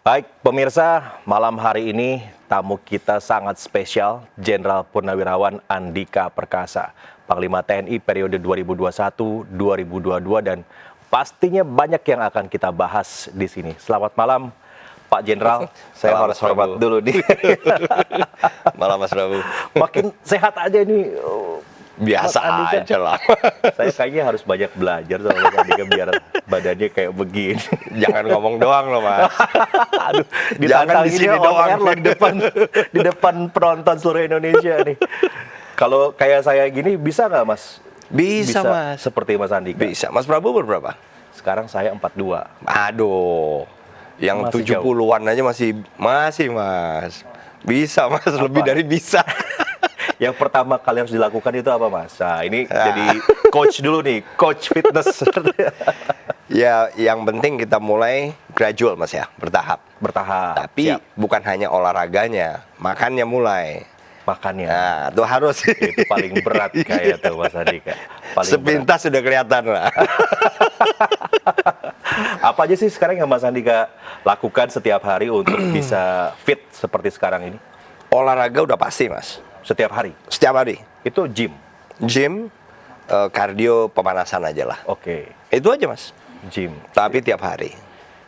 Baik, pemirsa, malam hari ini tamu kita sangat spesial, Jenderal Purnawirawan Andika Perkasa, Panglima TNI periode 2021-2022 dan pastinya banyak yang akan kita bahas di sini. Selamat malam, Pak Jenderal. Saya Malam, harus Mas hormat Prabu. dulu nih. Malam Mas Prabu. Makin sehat aja nih. Biasa Mas Andika. aja lah. Saya kayaknya harus banyak belajar sama Mas Andika biar badannya kayak begini. Jangan ngomong doang loh Mas. Aduh, Jangan di sini doang. loh, di depan penonton seluruh Indonesia nih. Kalau kayak saya gini bisa nggak Mas? Bisa, Mas. Seperti Mas Andika. Bisa. Mas Prabu berberapa? Sekarang saya 42. Aduh. Yang Masih 70-an aja masih Mas. Bisa Mas, lebih dari bisa. Yang pertama kali harus dilakukan itu apa Mas? Nah, ini jadi coach dulu nih, coach fitness. Ya, yang penting kita mulai gradual Mas ya, bertahap. Bertahap. Tapi Siap. bukan hanya olahraganya, makannya mulai. Makannya. Nah, itu harus. Itu paling berat kayak tuh Mas Andika. Paling Sepintas sudah kelihatan lah. Apa aja sih sekarang yang Mas Andika lakukan setiap hari untuk bisa fit seperti sekarang ini? Olahraga udah pasti Mas. Setiap hari? Setiap hari. Itu gym? Gym, kardio, pemanasan aja lah. Oke, Itu aja Mas. gym. Tapi tiap hari.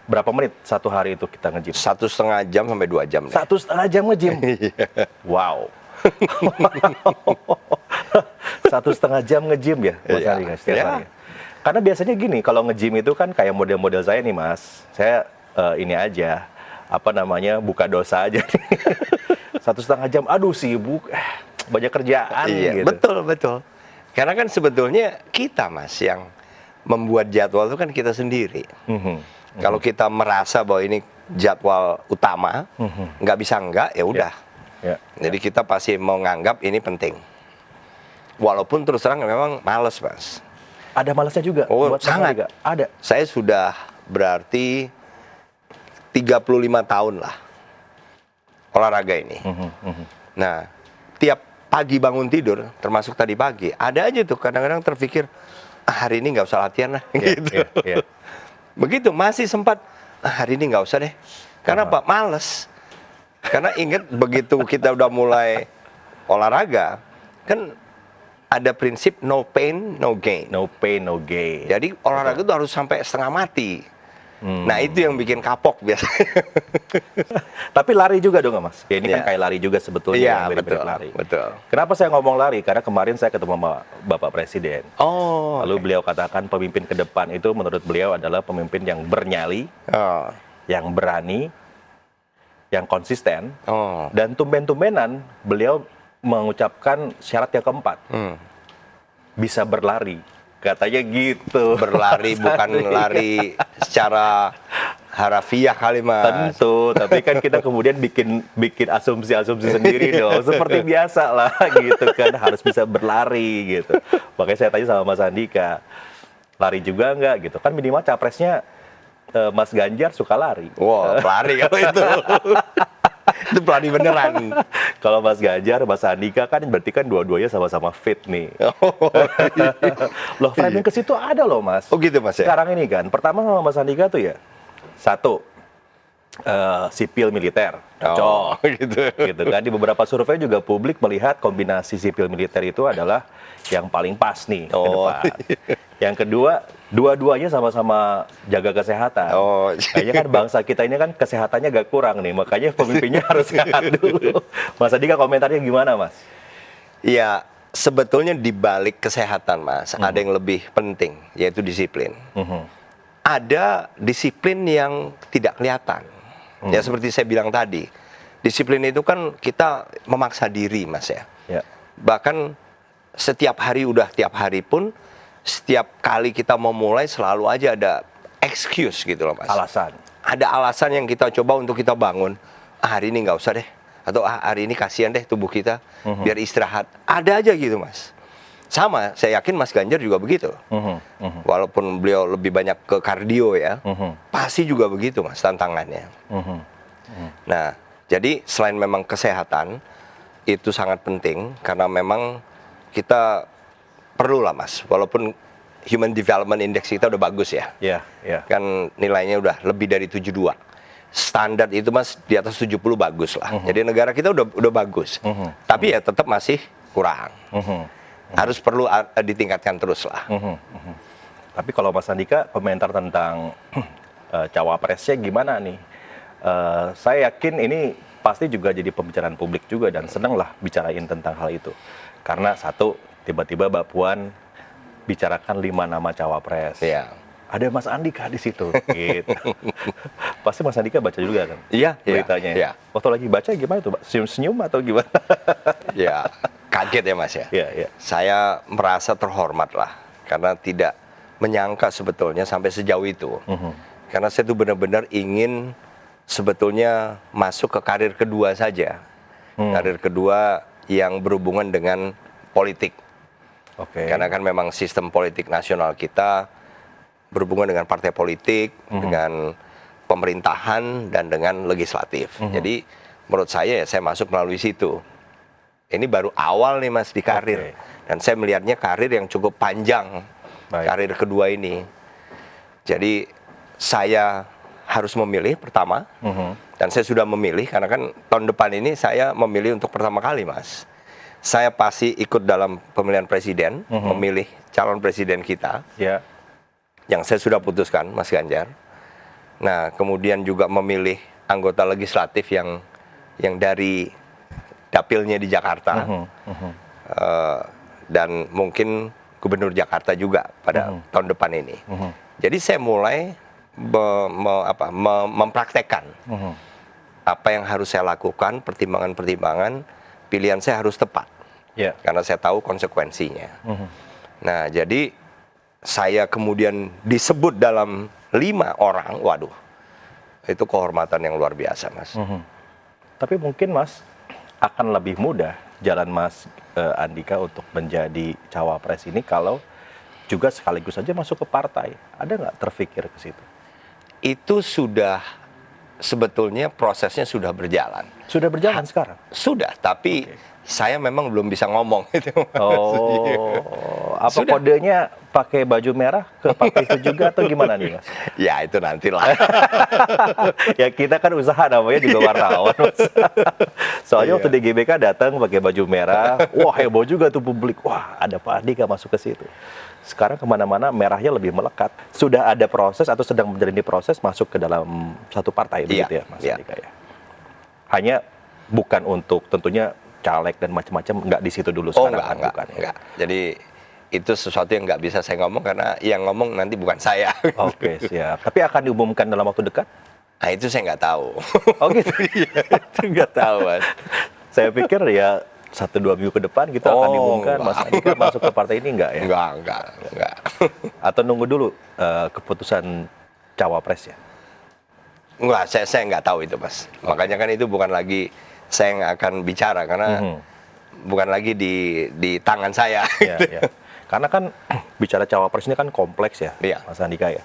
Berapa menit satu hari itu kita nge-gym? 1,5 jam sampai 2 jam. deh. 1,5 jam nge-gym? Wow. 1,5 jam nge-gym ya, Mas Iya. Andika, setiap Iya. hari? Karena biasanya gini, kalau nge-gym itu kan kayak model-model saya nih Mas. Saya ini aja, buka dosa aja. 1,5 jam, aduh sibuk, banyak kerjaan Iya, gitu. betul. Karena kan sebetulnya kita Mas yang membuat jadwal itu kan kita sendiri. Kalau kita merasa bahwa ini jadwal utama, nggak bisa enggak, ya udah. Ya. Jadi kita pasti mau nganggap ini penting. Walaupun terus terang memang males Mas. Ada malasnya juga? Oh, buat Mas sangat. Andika? Ada? Saya sudah berarti 35 tahun lah olahraga ini. Nah, tiap pagi bangun tidur, termasuk tadi pagi, ada aja tuh kadang-kadang terpikir, hari ini nggak usah latihan lah, gitu. Iya. Begitu, masih sempat, hari ini nggak usah deh. Karena apa? Males. Karena ingat begitu kita udah mulai olahraga, kan ada prinsip no pain, no gain. No pain, no gain. Jadi olahraga itu harus sampai setengah mati. Nah itu yang bikin kapok biasanya. Tapi lari juga dong Mas? Ya, ini kan Iya. kayak lari juga sebetulnya, Iya, yang mirip-mirip betul, lari. betul. Kenapa saya ngomong lari? Karena kemarin saya ketemu sama Bapak Presiden. Oh, Lalu beliau katakan pemimpin ke depan itu menurut beliau adalah pemimpin yang bernyali, oh, yang berani, yang konsisten, oh. dan tumben-tumbenan beliau mengucapkan syarat yang keempat, bisa berlari. Katanya gitu. Berlari bukan lari secara harafiah kali Mas. Tentu, tapi kan kita kemudian bikin asumsi-asumsi sendiri dong. Seperti biasa lah gitu kan, harus bisa berlari gitu. Makanya saya tanya sama Mas Andika, lari juga nggak gitu? Kan minimal capresnya Mas Ganjar suka lari. Wow, pelari kalau itu. Itu pelari beneran. Kalau Mas Ganjar, Mas Andika kan berarti kan dua-duanya sama-sama fit nih. Loh, framing ke situ ada loh Mas. Oh gitu Mas ya? Sekarang ini kan, pertama sama Mas Andika tuh ya, satu, sipil militer, Oh, cocok. gitu. Gitu kan, di beberapa survei juga publik melihat kombinasi sipil militer itu adalah yang paling pas nih ke Oh. depan. Yang kedua, dua-duanya sama-sama jaga kesehatan. Oh. Kayaknya kan bangsa kita ini kan kesehatannya agak kurang nih, makanya pemimpinnya harus sehat dulu. Mas Andika komentarnya gimana Mas? Iya, sebetulnya di balik kesehatan Mas, ada yang lebih penting, yaitu disiplin. Ada disiplin yang tidak kelihatan. Ya seperti saya bilang tadi, disiplin itu kan kita memaksa diri Mas ya. Ya. Bahkan setiap hari tiap hari pun, setiap kali kita mau mulai selalu aja ada excuse gitu loh Mas. Alasan. Ada alasan yang kita coba untuk kita bangun. Hari ini nggak usah deh. Atau hari ini kasihan deh tubuh kita, biar istirahat. Ada aja gitu Mas. Sama, saya yakin Mas Ganjar juga begitu. Walaupun beliau lebih banyak ke kardio ya, pasti juga begitu Mas tantangannya. Nah, jadi selain memang kesehatan, itu sangat penting karena memang kita perlu lah Mas, walaupun Human Development Index kita udah bagus ya. Iya, iya. Kan nilainya udah lebih dari 72. standar itu Mas di atas 70 bagus lah. Jadi negara kita udah bagus. Tapi ya tetap masih kurang. Harus perlu ditingkatkan terus lah. Tapi kalau Mas Andika komentar tentang cawapresnya gimana nih? Saya yakin ini pasti juga jadi pembicaraan publik juga dan senang lah bicarain tentang hal itu. Karena satu, tiba-tiba Mbak Puan bicarakan 5 nama cawapres. Iya. Ada Mas Andika di situ. Gitu. Pasti Mas Andika baca juga kan? Iya, Beritanya. iya. Waktu lagi baca gimana tuh, Pak? Senyum-senyum atau gimana? Ya, kaget ya Mas ya. Iya, iya. Saya merasa terhormat lah karena tidak menyangka sebetulnya sampai sejauh itu. Karena saya tuh benar-benar ingin sebetulnya masuk ke karir kedua saja. Karir kedua yang berhubungan dengan politik. Oke. Karena kan memang sistem politik nasional kita berhubungan dengan partai politik, dengan pemerintahan, dan dengan legislatif. Jadi menurut saya ya saya masuk melalui situ. Ini baru awal nih Mas di karir. Dan saya melihatnya karir yang cukup panjang. Baik. Karir kedua ini. Jadi saya harus memilih pertama. Dan saya sudah memilih karena kan tahun depan ini saya memilih untuk pertama kali Mas. Saya pasti ikut dalam pemilihan presiden, memilih calon presiden kita. Ya. Yang saya sudah putuskan, Mas Ganjar. Nah, kemudian juga memilih anggota legislatif yang dari dapilnya di Jakarta. Dan mungkin gubernur Jakarta juga pada tahun depan ini. Jadi saya mulai mempraktekkan apa yang harus saya lakukan, pertimbangan-pertimbangan, pilihan saya harus tepat. Ya. Karena saya tahu konsekuensinya. Nah, jadi saya kemudian disebut dalam 5 orang, waduh, itu kehormatan yang luar biasa, Mas. Tapi mungkin Mas akan lebih mudah jalan Mas Andika untuk menjadi cawapres ini kalau juga sekaligus saja masuk ke partai. Ada nggak terfikir ke situ? Itu sudah sebetulnya prosesnya sudah berjalan. Sudah berjalan sekarang? Sudah, tapi saya memang belum bisa ngomong itu. Oh, apa Sudah. kodenya pakai baju merah ke partai itu juga atau gimana nih Mas? Ya itu nantilah. Ya kita kan usaha namanya juga wartawan Mas. Soalnya waktu di GBK datang pakai baju merah, wah heboh juga tuh publik. Wah ada Pak Andika masuk ke situ. Sekarang kemana-mana merahnya lebih melekat. Sudah ada proses atau sedang menjalani proses masuk ke dalam satu partai begitu ya Mas Andika ya? Hanya bukan untuk tentunya caleg dan macam-macam, nggak di situ dulu sekarang kan, bukan ya? Enggak. Jadi itu sesuatu yang nggak bisa saya ngomong karena yang ngomong nanti bukan saya. Oke siap. Tapi akan diumumkan dalam waktu dekat? Nah itu saya nggak tahu. Oh gitu? Itu nggak tahu, Mas. Saya pikir ya 1-2 minggu ke depan kita akan diumumkan Mas Andika masuk ke partai ini enggak ya? Enggak. Atau nunggu dulu keputusan cawapresnya? Enggak, saya nggak tahu itu, Mas. Makanya kan itu bukan lagi saya yang akan bicara karena bukan lagi di tangan saya. Ya, ya. Karena kan bicara cawapres ini kan kompleks ya, Iya. Mas Andika ya.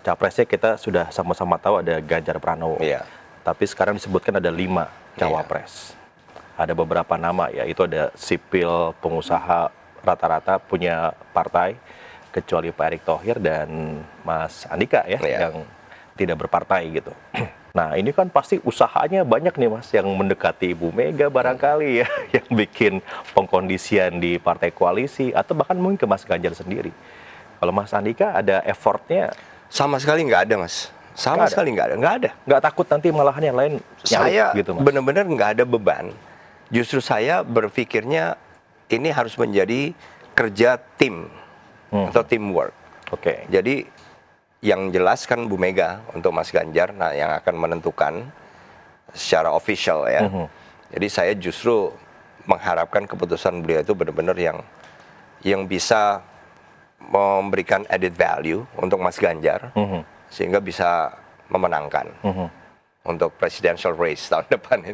Capresnya kita sudah sama-sama tahu ada Ganjar Pranowo. Iya. Tapi sekarang disebutkan ada 5 cawapres. Ada beberapa nama ya, itu ada sipil, pengusaha, rata-rata punya partai, kecuali Pak Erick Thohir dan Mas Andika ya, yang tidak berpartai gitu. Nah ini kan pasti usahanya banyak nih Mas, yang mendekati Ibu Mega barangkali ya, yang bikin pengkondisian di partai koalisi, atau bahkan mungkin ke Mas Ganjar sendiri. Kalau Mas Andika ada effortnya? Sama sekali nggak ada, Mas. Sama sekali nggak ada. Nggak takut nanti malahan yang lain Saya gitu Mas? benar-benar nggak ada beban. Justru saya berpikirnya ini harus menjadi kerja tim atau teamwork. Oke. Jadi yang jelas kan Bu Mega untuk Mas Ganjar, nah yang akan menentukan secara official ya. Jadi saya justru mengharapkan keputusan beliau itu benar-benar yang bisa memberikan added value untuk Mas Ganjar, sehingga bisa memenangkan untuk presidential race tahun depan ini.